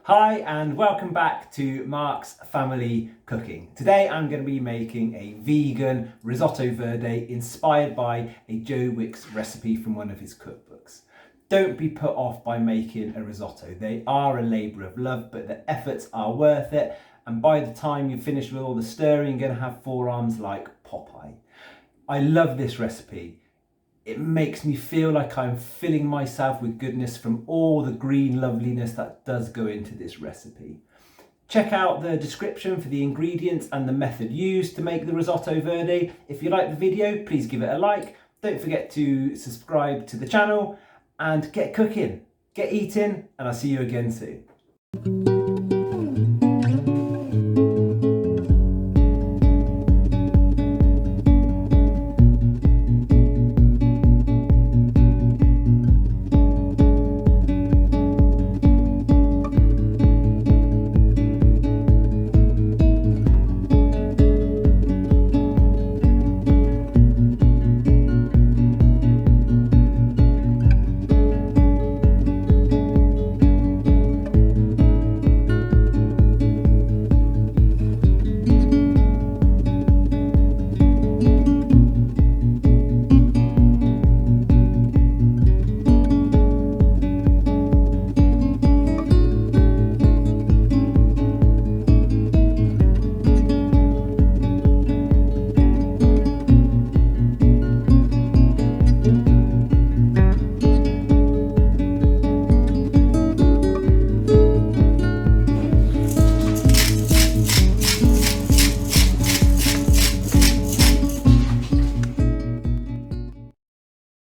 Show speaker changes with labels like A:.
A: Hi and welcome back to Mark's Family Cooking. Today I'm going to be making a vegan risotto verde inspired by a Joe Wicks recipe from one of his cookbooks. Don't be put off by making a risotto. They are a labour of love, but the efforts are worth it, and by the time you've finished with all the stirring, you're going to have forearms like Popeye. I love this recipe. It makes me feel like I'm filling myself with goodness from all the green loveliness that does go into this recipe. Check out the description for the ingredients and the method used to make the risotto verde. If you like the video, please give it a like. Don't forget to subscribe to the channel and get cooking, get eating, and I'll see you again soon.